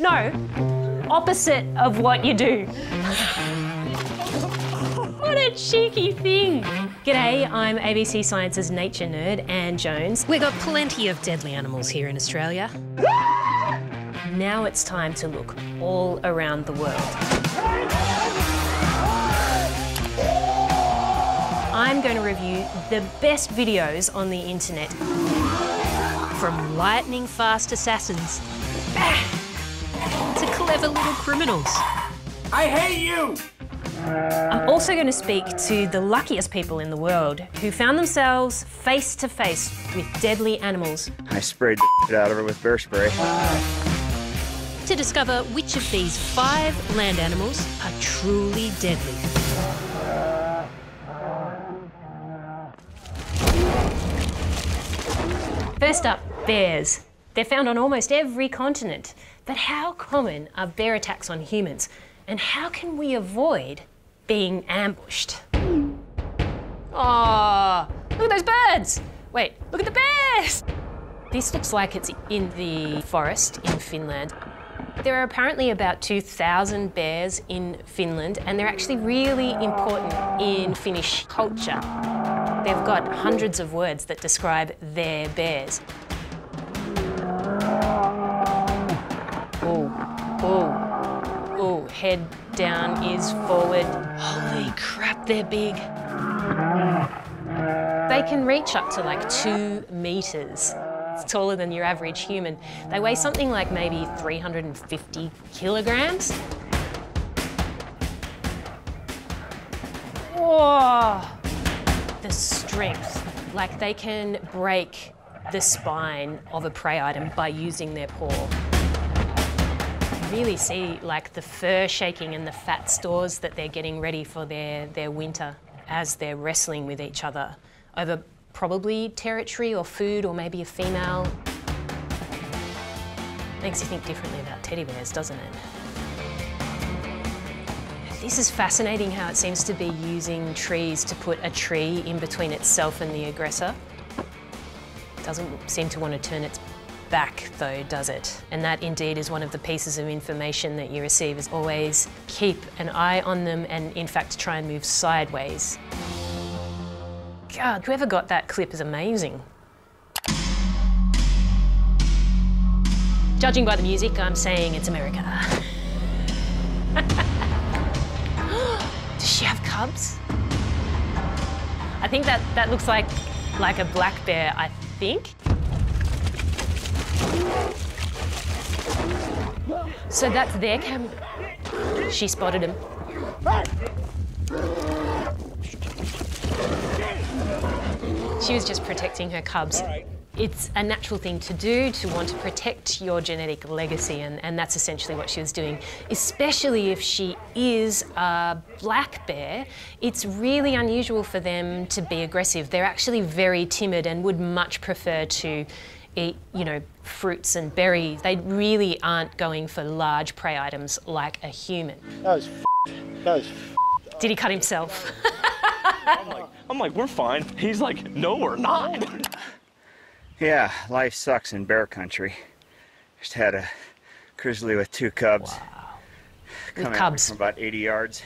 No, opposite of what you do. What a cheeky thing. G'day, I'm ABC Science's nature nerd, Anne Jones. We've got plenty of deadly animals here in Australia. Now it's time to look all around the world. I'm going to review the best videos on the internet. From lightning-fast assassins to clever little criminals. I hate you! I'm also going to speak to the luckiest people in the world who found themselves face to face with deadly animals. I sprayed the shit out of her with bear spray. To discover which of these 5 land animals are truly deadly. First up, bears. They're found on almost every continent. But how common are bear attacks on humans? And how can we avoid being ambushed? Oh, look at those birds. Wait, look at the bears. This looks like it's in the forest in Finland. There are apparently about 2,000 bears in Finland, and they're actually really important in Finnish culture. They've got hundreds of words that describe their bears. Oh, oh, oh, head down, ears forward. Holy crap, they're big. They can reach up to like 2 meters. It's taller than your average human. They weigh something like maybe 350 kilograms. Whoa! The strength. Like they can break the spine of a prey item by using their paw. You really see like the fur shaking and the fat stores that they're getting ready for their winter as they're wrestling with each other over probably territory or food or maybe a female. Makes you think differently about teddy bears, doesn't it? This is fascinating how it seems to be using trees to put a tree in between itself and the aggressor. It doesn't seem to want to turn its back though, does it? And that indeed is one of the pieces of information that you receive, is always keep an eye on them and in fact try and move sideways. God, whoever got that clip is amazing. Judging by the music, I'm saying it's America. Does she have cubs? I think that looks like a black bear, I think. So that's their cam. She spotted him. She was just protecting her cubs. It's a natural thing to do, to want to protect your genetic legacy, and that's essentially what she was doing. Especially if she is a black bear, it's really unusual for them to be aggressive. They're actually very timid and would much prefer to eat, you know, fruits and berries. They really aren't going for large prey items like a human. That was Did he cut himself? I'm like, we're fine. He's like, no, we're not. Yeah, life sucks in bear country. Just had a grizzly with 2 cubs. Wow. Coming With cubs. from about 80 yards.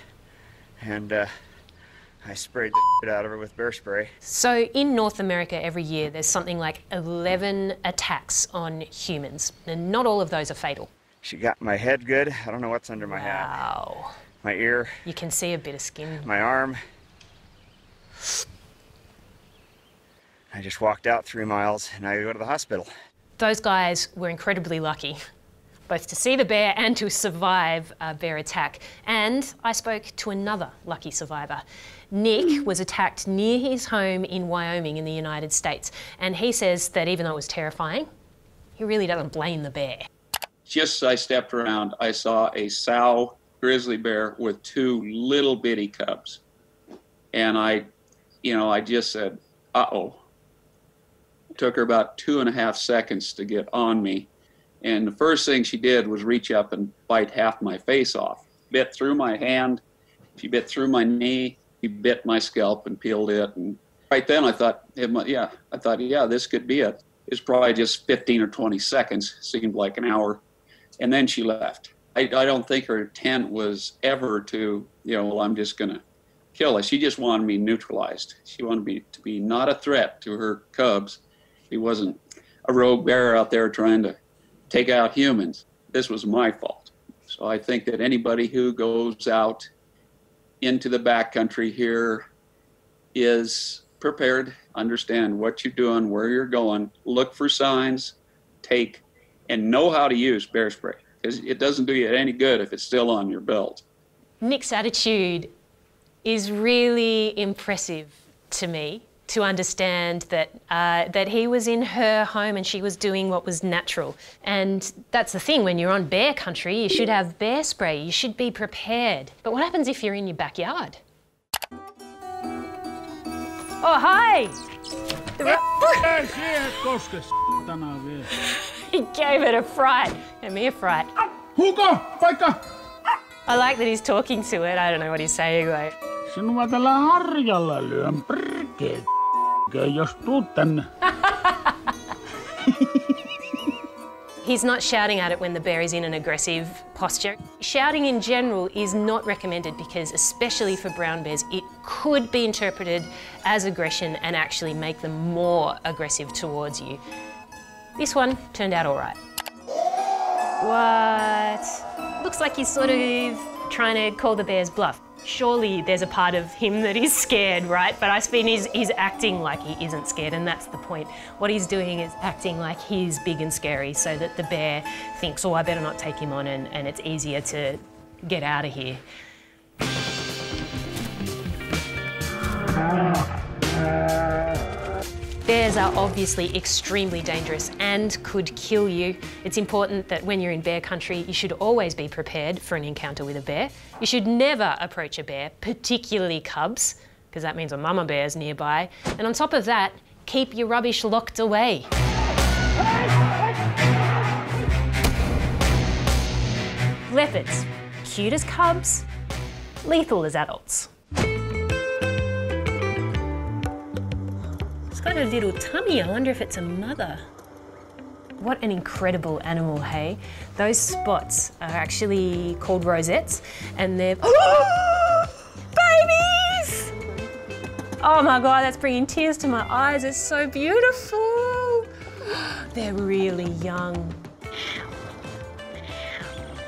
And I sprayed the shit out of her with bear spray. So in North America every year there's something like 11 attacks on humans, and not all of those are fatal. She got my head good. I don't know what's under my hat. Wow. My ear. You can see a bit of skin. My arm. I just walked out 3 miles and I go to the hospital. Those guys were incredibly lucky, both to see the bear and to survive a bear attack. And I spoke to another lucky survivor. Nick was attacked near his home in Wyoming in the United States. And he says that even though it was terrifying, he really doesn't blame the bear. Just as I stepped around, I saw a sow grizzly bear with 2 little bitty cubs. And I just said, uh-oh. It took her about 2.5 seconds to get on me. And the first thing she did was reach up and bite half my face off. Bit through my hand, she bit through my knee, she bit my scalp and peeled it. And right then I thought, yeah, this could be it. It's probably just 15 or 20 seconds, seemed like an hour. And then she left. I don't think her intent was ever to, well, I'm just going to kill us. She just wanted me neutralized. She wanted me to be not a threat to her cubs. She wasn't a rogue bear out there trying to take out humans. This was my fault. So I think that anybody who goes out into the backcountry here is prepared, understand what you're doing, where you're going, look for signs, take, and know how to use bear spray. Because it doesn't do you any good if it's still on your belt. Nick's attitude is really impressive to me, to understand that that he was in her home and she was doing what was natural. And that's the thing, when you're on bear country, you should have bear spray, you should be prepared. But what happens if you're in your backyard? Oh, hi! He gave it a fright. Gave me a fright. I like that he's talking to it. I don't know what he's saying though. Sinua tällä harjalla lyön perkeet, jos tuut tänne. He's not shouting at it when the bear is in an aggressive posture. Shouting in general is not recommended because, especially for brown bears, it could be interpreted as aggression and actually make them more aggressive towards you. This one turned out all right. What? Looks like he's sort of trying to call the bear's bluff. Surely there's a part of him that is scared, right? But I mean, he's acting like he isn't scared, and that's the point. What he's doing is acting like he's big and scary so that the bear thinks, oh, I better not take him on, and it's easier to get out of here. Bears are obviously extremely dangerous and could kill you. It's important that when you're in bear country, you should always be prepared for an encounter with a bear. You should never approach a bear, particularly cubs, because that means a mama bear's nearby. And on top of that, keep your rubbish locked away. Leopards, cute as cubs, lethal as adults. It's got a little tummy. I wonder if it's a mother. What an incredible animal, hey? Those spots are actually called rosettes, and they're babies! Oh my God, that's bringing tears to my eyes. It's so beautiful. They're really young.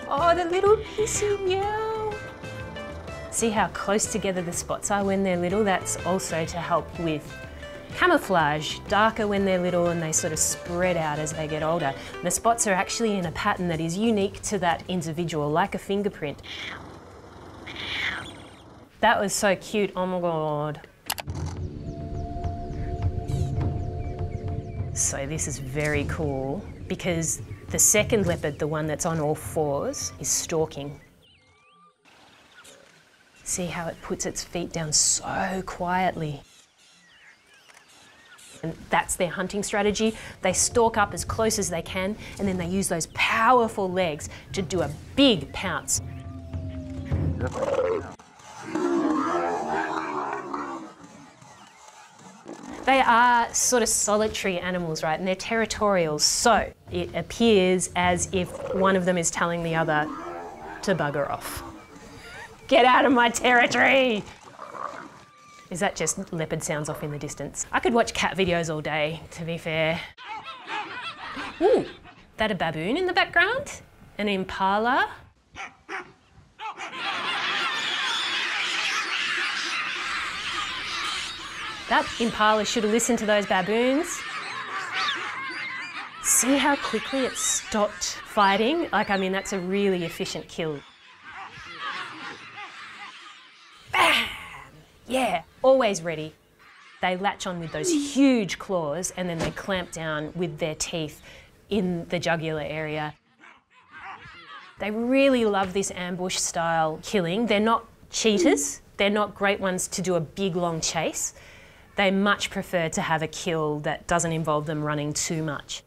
Oh, the little pissy meow. See how close together the spots are when they're little? That's also to help with camouflage, darker when they're little and they sort of spread out as they get older. The spots are actually in a pattern that is unique to that individual, like a fingerprint. That was so cute, oh my God. So this is very cool because the second leopard, the one that's on all fours, is stalking. See how it puts its feet down so quietly. And that's their hunting strategy. They stalk up as close as they can, and then they use those powerful legs to do a big pounce. They are sort of solitary animals, right? And they're territorial, so it appears as if one of them is telling the other to bugger off. Get out of my territory! Is that just leopard sounds off in the distance? I could watch cat videos all day, to be fair. Ooh, that a baboon in the background? An impala? That impala should have listened to those baboons. See how quickly it stopped fighting? Like, I mean, that's a really efficient kill. Bam! Yeah, always ready. They latch on with those huge claws and then they clamp down with their teeth in the jugular area. They really love this ambush style killing. They're not cheaters. They're not great ones to do a big long chase. They much prefer to have a kill that doesn't involve them running too much.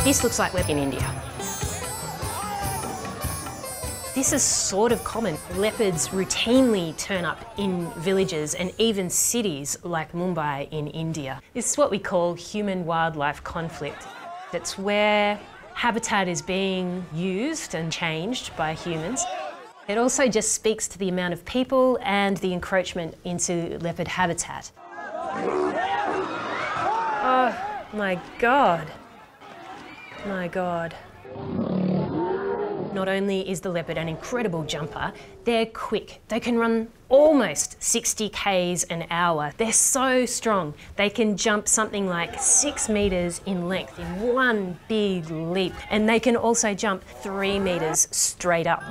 This looks like we're in India. This this is sort of common. Leopards routinely turn up in villages and even cities like Mumbai in India. This is what we call human-wildlife conflict. It's where habitat is being used and changed by humans. It also just speaks to the amount of people and the encroachment into leopard habitat. Oh my God. My God. Not only is the leopard an incredible jumper, they're quick. They can run almost 60 k's an hour. They're so strong. They can jump something like 6 meters in length in one big leap. And they can also jump 3 meters straight up.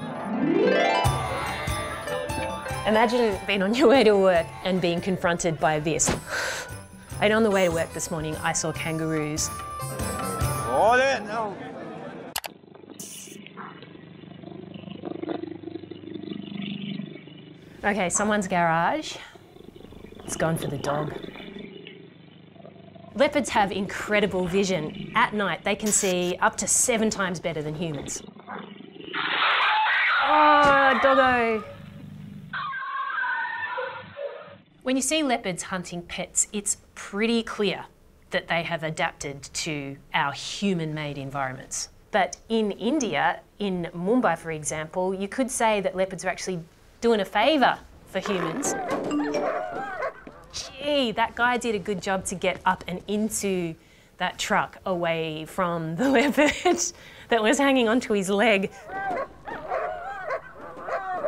Imagine being on your way to work and being confronted by this. And on the way to work this morning, I saw kangaroos. Hold it, no. Okay, someone's garage. It's gone for the dog. Leopards have incredible vision. At night, they can see up to 7 times better than humans. Oh, doggo. When you see leopards hunting pets, it's pretty clear that they have adapted to our human-made environments. But in India, in Mumbai, for example, you could say that leopards are actually doing a favour for humans. Gee, that guy did a good job to get up and into that truck away from the leopard that was hanging onto his leg.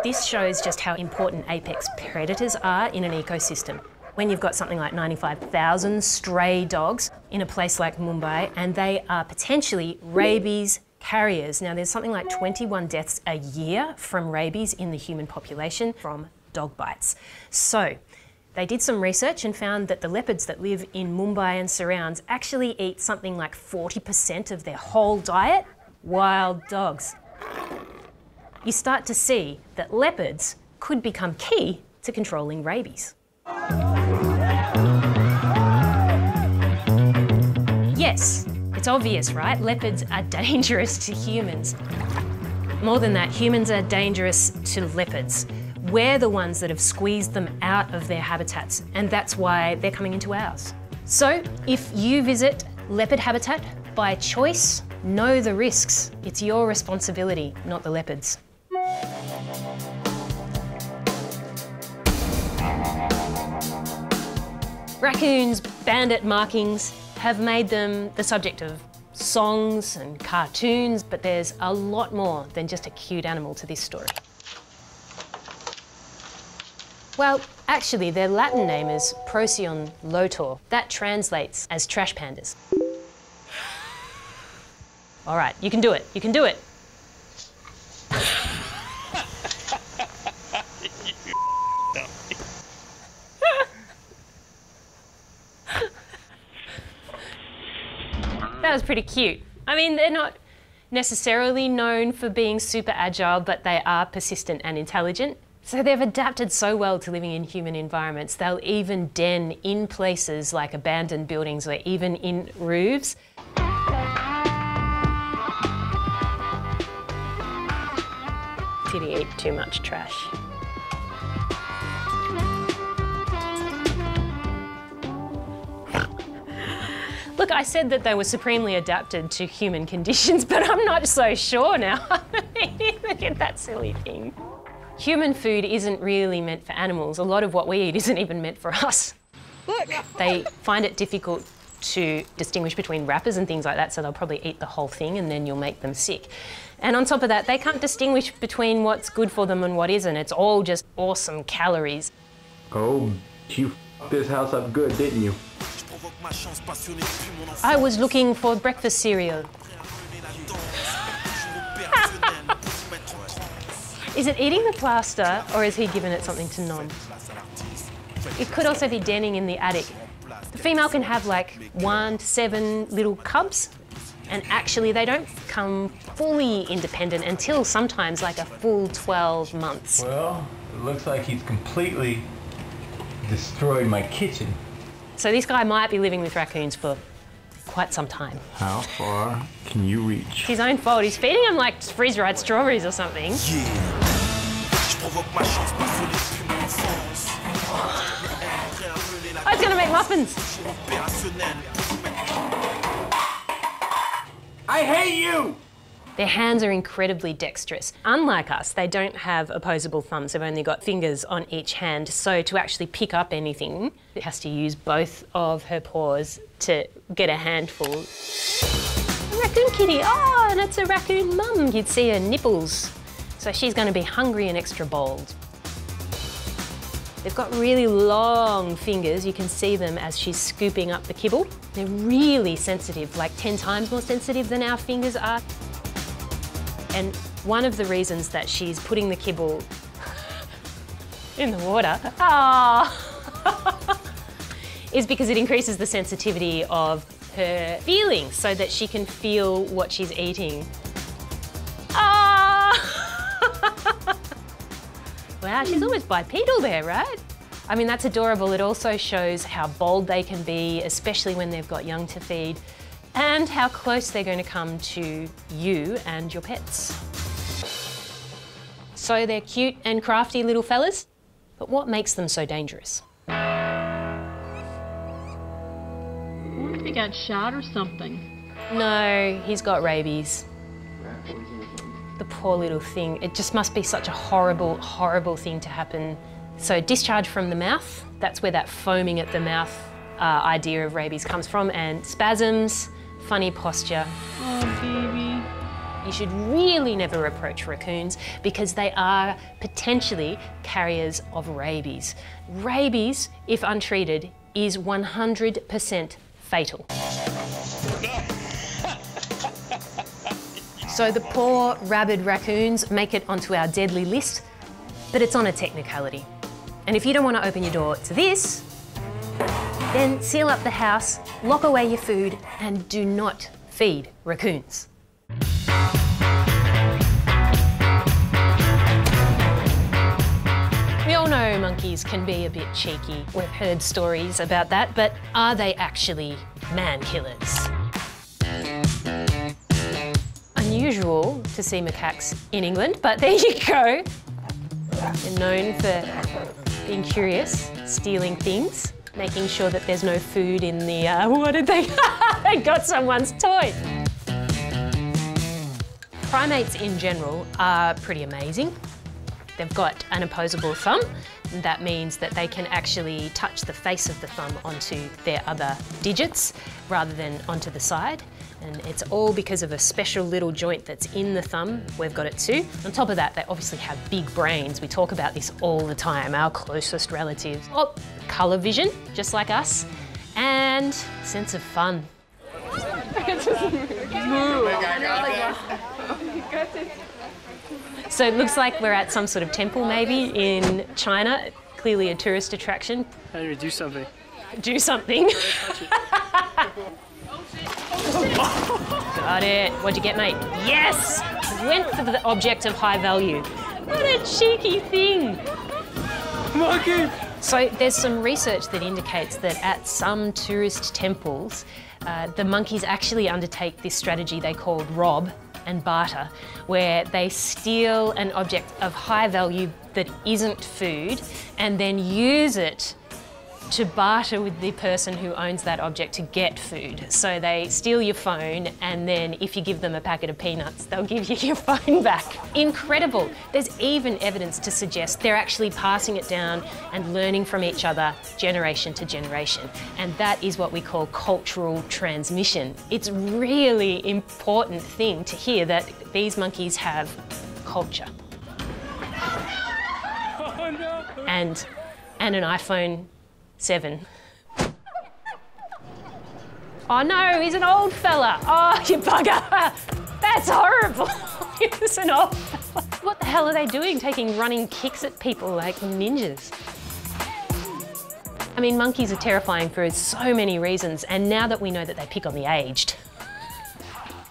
This shows just how important apex predators are in an ecosystem. When you've got something like 95,000 stray dogs in a place like Mumbai, and they are potentially rabies carriers. Now, there's something like 21 deaths a year from rabies in the human population from dog bites. So, they did some research and found that the leopards that live in Mumbai and surrounds actually eat something like 40% of their whole diet wild dogs. You start to see that leopards could become key to controlling rabies. Yes, it's obvious, right? Leopards are dangerous to humans. More than that, humans are dangerous to leopards. We're the ones that have squeezed them out of their habitats, and that's why they're coming into ours. So, if you visit leopard habitat by choice, know the risks. It's your responsibility, not the leopards. Raccoons' bandit markings have made them the subject of songs and cartoons, but there's a lot more than just a cute animal to this story. Well, actually, their Latin name is Procyon lotor. That translates as trash pandas. All right, you can do it. You can do it. That was pretty cute. I mean, they're not necessarily known for being super agile, but they are persistent and intelligent. So they've adapted so well to living in human environments. They'll even den in places like abandoned buildings or even in roofs. Did he eat too much trash? Look, I said that they were supremely adapted to human conditions, but I'm not so sure now. Look at that silly thing. Human food isn't really meant for animals. A lot of what we eat isn't even meant for us. Look! They find it difficult to distinguish between wrappers and things like that, so they'll probably eat the whole thing and then you'll make them sick. And on top of that, they can't distinguish between what's good for them and what isn't. It's all just awesome calories. Oh, you f***ed this house up good, didn't you? I was looking for breakfast cereal. Is it eating the plaster, or is he giving it something to nom? It could also be denning in the attic. The female can have like 1 to 7 little cubs, and actually they don't become fully independent until sometimes like a full 12 months. Well, it looks like he's completely destroyed my kitchen. So this guy might be living with raccoons for quite some time. How far can you reach? It's his own fault. He's feeding them like freeze-dried strawberries or something. Yeah. Oh, it's gonna make muffins. I hate you! Their hands are incredibly dexterous. Unlike us, they don't have opposable thumbs. They've only got fingers on each hand. So to actually pick up anything, it has to use both of her paws to get a handful. A raccoon kitty, oh, and it's a raccoon mum. You'd see her nipples. So she's going to be hungry and extra bold. They've got really long fingers. You can see them as she's scooping up the kibble. They're really sensitive, like 10 times more sensitive than our fingers are. And one of the reasons that she's putting the kibble in the water is because it increases the sensitivity of her feelings so that she can feel what she's eating. Wow, she's almost bipedal there, right? I mean, that's adorable. It also shows how bold they can be, especially when they've got young to feed, and how close they're going to come to you and your pets. So they're cute and crafty little fellas, but what makes them so dangerous? I wonder if he got shot or something. No, he's got rabies. The poor little thing. It just must be such a horrible, horrible thing to happen. So discharge from the mouth, that's where that foaming at the mouth idea of rabies comes from, and spasms, funny posture. Oh, baby. You should really never approach raccoons because they are potentially carriers of rabies. Rabies, if untreated, is 100% fatal. So the poor rabid raccoons make it onto our deadly list, but it's on a technicality. And if you don't want to open your door to this, then seal up the house, lock away your food, and do not feed raccoons. We all know monkeys can be a bit cheeky. We've heard stories about that, but are they actually man killers? Unusual to see macaques in England, but there you go. They're known for being curious, stealing things, making sure that there's no food in the, what did they, they got someone's toy. Primates in general are pretty amazing. They've got an opposable thumb. That means that they can actually touch the face of the thumb onto their other digits rather than onto the side. And it's all because of a special little joint that's in the thumb. We've got it too. On top of that, they obviously have big brains. We talk about this all the time, our closest relatives. Oh, colour vision, just like us, and sense of fun. So it looks like we're at some sort of temple maybe in China, clearly a tourist attraction. How do you do something? Do something. Got it. What'd you get, mate? Yes! Went for the object of high value. What a cheeky thing. Monkey! So there's some research that indicates that at some tourist temples, the monkeys actually undertake this strategy they call rob and barter, where they steal an object of high value that isn't food and then use it to barter with the person who owns that object to get food. So they steal your phone, and then if you give them a packet of peanuts, they'll give you your phone back. Incredible. There's even evidence to suggest they're actually passing it down and learning from each other generation to generation. And that is what we call cultural transmission. It's a really important thing to hear that these monkeys have culture. Oh, no. And an iPhone 7. Oh no, he's an old fella. Oh, you bugger. That's horrible. He's an old fella. What the hell are they doing, taking running kicks at people like ninjas? I mean, monkeys are terrifying for so many reasons, and now that we know that they pick on the aged,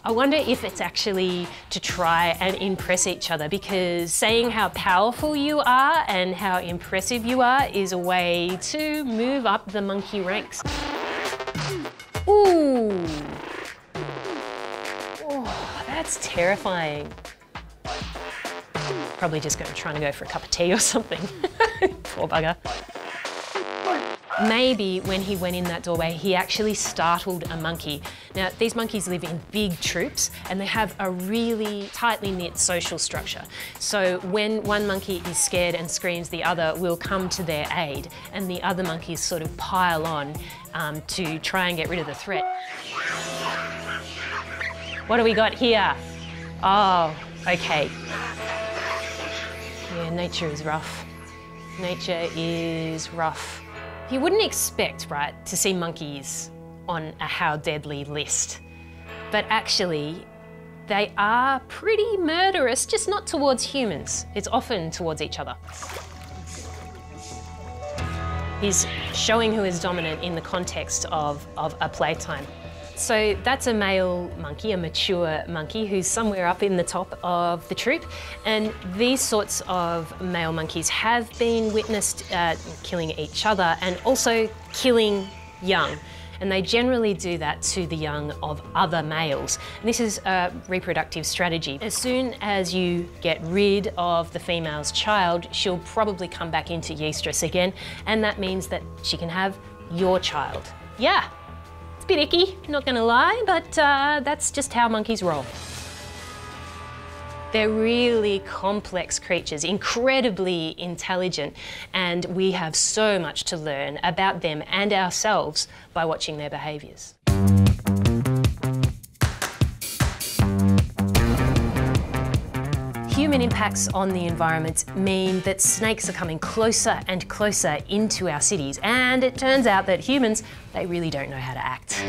I wonder if it's actually to try and impress each other, because saying how powerful you are and how impressive you are is a way to move up the monkey ranks. Ooh. Oh, that's terrifying. Probably just trying to go for a cup of tea or something. Poor bugger. Maybe when he went in that doorway, he actually startled a monkey. Now, these monkeys live in big troops and they have a really tightly knit social structure. So when one monkey is scared and screams, the other will come to their aid, and the other monkeys sort of pile on to try and get rid of the threat. What do we got here? Oh, okay. Yeah, nature is rough. Nature is rough. You wouldn't expect, right, to see monkeys on a how deadly list. But actually, they are pretty murderous, just not towards humans. It's often towards each other. He's showing who is dominant in the context of a playtime. So that's a male monkey, a mature monkey, who's somewhere up in the top of the troop. And these sorts of male monkeys have been witnessed killing each other and also killing young. And they generally do that to the young of other males. And this is a reproductive strategy. As soon as you get rid of the female's child, she'll probably come back into yestrus again, and that means that she can have your child. Yeah. A bit icky, not gonna lie, but that's just how monkeys roll. They're really complex creatures, incredibly intelligent, and we have so much to learn about them and ourselves by watching their behaviours. Human impacts on the environment mean that snakes are coming closer and closer into our cities, and it turns out that humans, they really don't know how to act.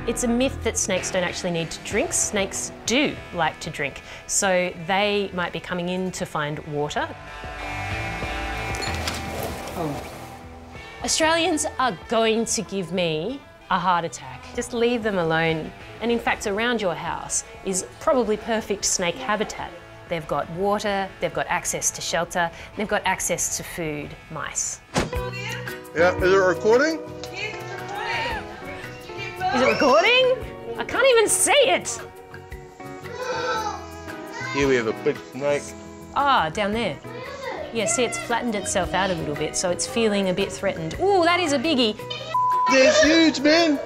It's a myth that snakes don't actually need to drink. Snakes do like to drink, so they might be coming in to find water. Australians are going to give me a heart attack. Just leave them alone. And in fact, around your house is probably perfect snake habitat. They've got water, they've got access to shelter, they've got access to food, mice. Yeah, is it recording? Is it recording? I can't even see it. Here we have a big snake. Ah, down there. Yeah, see, it's flattened itself out a little bit, so it's feeling a bit threatened. Ooh, that is a biggie. They're huge, man.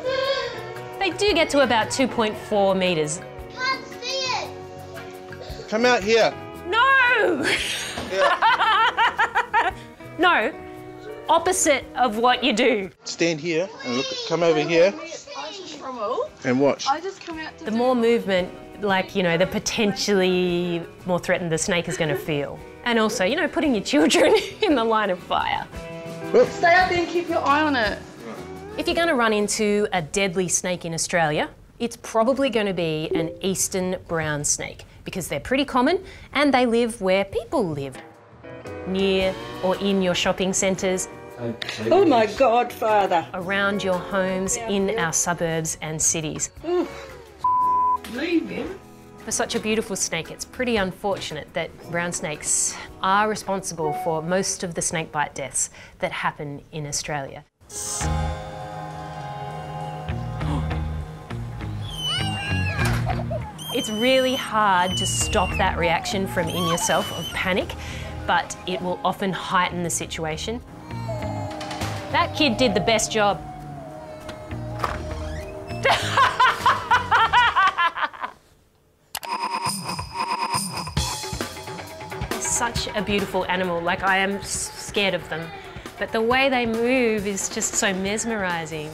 They do get to about 2.4 metres. Can't see it. Come out here. No! Yeah. No, opposite of what you do. Stand here and look. Come over here and watch. The more movement, like, you know, the potentially more threatened the snake is going to feel. And also, you know, putting your children in the line of fire. Whoop. Stay out there and keep your eye on it. If you're going to run into a deadly snake in Australia, it's probably going to be an eastern brown snake, because they're pretty common and they live where people live, near or in your shopping centres. Oh my God, Father. Around your homes, in our suburbs and cities. Leave him. For such a beautiful snake, it's pretty unfortunate that brown snakes are responsible for most of the snakebite deaths that happen in Australia. It's really hard to stop that reaction from in yourself of panic, but it will often heighten the situation. That kid did the best job. Such a beautiful animal, like I am scared of them, but the way they move is just so mesmerising.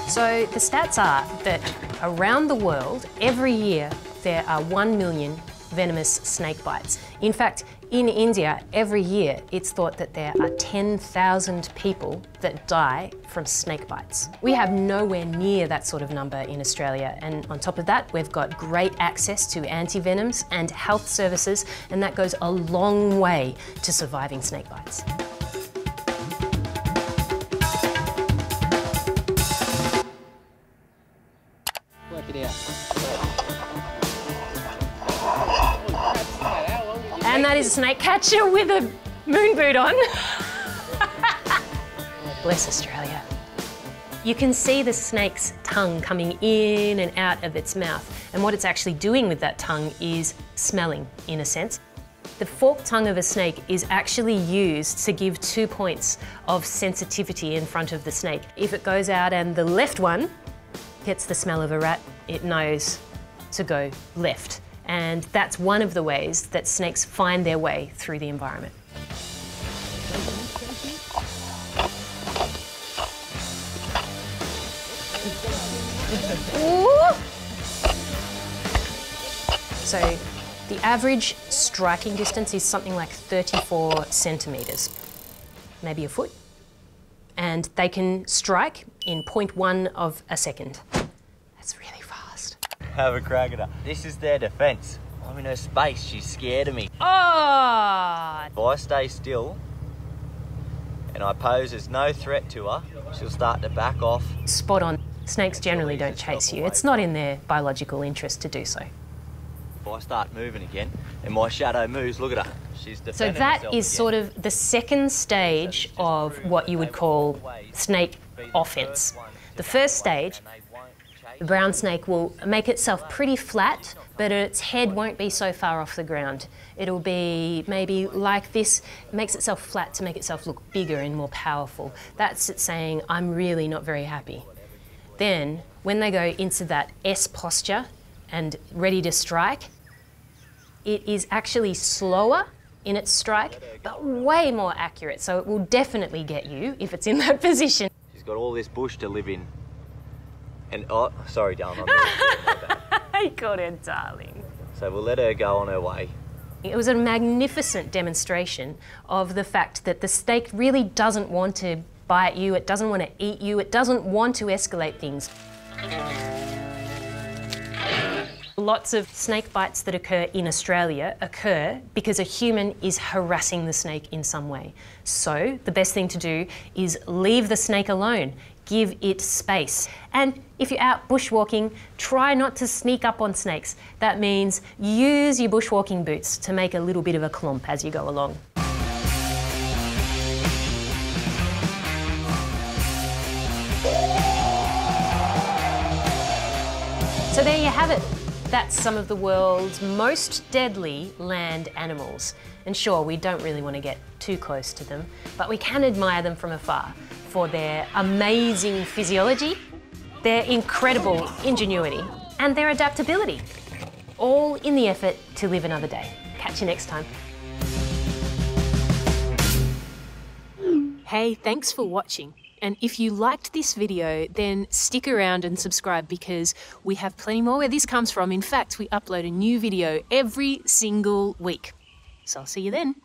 So the stats are that around the world, every year, there are 1 million venomous snake bites. In fact, in India, every year, it's thought that there are 10,000 people that die from snake bites. We have nowhere near that sort of number in Australia, and on top of that, we've got great access to anti-venoms and health services, and that goes a long way to surviving snake bites. And that is a snake catcher with a moon boot on. Bless Australia. You can see the snake's tongue coming in and out of its mouth, and what it's actually doing with that tongue is smelling, in a sense. The forked tongue of a snake is actually used to give 2 points of sensitivity in front of the snake. If it goes out and the left one gets the smell of a rat, it knows to go left. And that's one of the ways that snakes find their way through the environment. So the average striking distance is something like 34 centimetres, maybe a foot. And they can strike in 0.1 of a second. That's really fast. Have a crack at her. This is their defence. I'm in her space, she's scared of me. Oh! If I stay still and I pose as no threat to her, she'll start to back off. Spot on. Snakes generally don't chase you. It's not in their biological interest to do so. If I start moving again and my shadow moves, look at her. She's defending So that herself is again. sort of the second stage of what you would call snake offence. The first stage, the brown snake will make itself pretty flat, but its head won't be so far off the ground. It'll be maybe like this, makes itself flat to make itself look bigger and more powerful. That's it saying, I'm really not very happy. Then, when they go into that S posture and ready to strike, it is actually slower in its strike, but way more accurate. So it will definitely get you if it's in that position. She's got all this bush to live in. And, oh, sorry, darling, I'm really I got it, darling. So we'll let her go on her way. It was a magnificent demonstration of the fact that the snake really doesn't want to bite you, it doesn't want to eat you, it doesn't want to escalate things. Lots of snake bites that occur in Australia occur because a human is harassing the snake in some way. So the best thing to do is leave the snake alone, give it space. And if you're out bushwalking, try not to sneak up on snakes. That means use your bushwalking boots to make a little bit of a clump as you go along. So there you have it. That's some of the world's most deadly land animals. And sure, we don't really want to get too close to them, but we can admire them from afar for their amazing physiology, their incredible ingenuity, and their adaptability. All in the effort to live another day. Catch you next time. Hey, thanks for watching. And if you liked this video, then stick around and subscribe because we have plenty more where this comes from. In fact, we upload a new video every single week. So I'll see you then.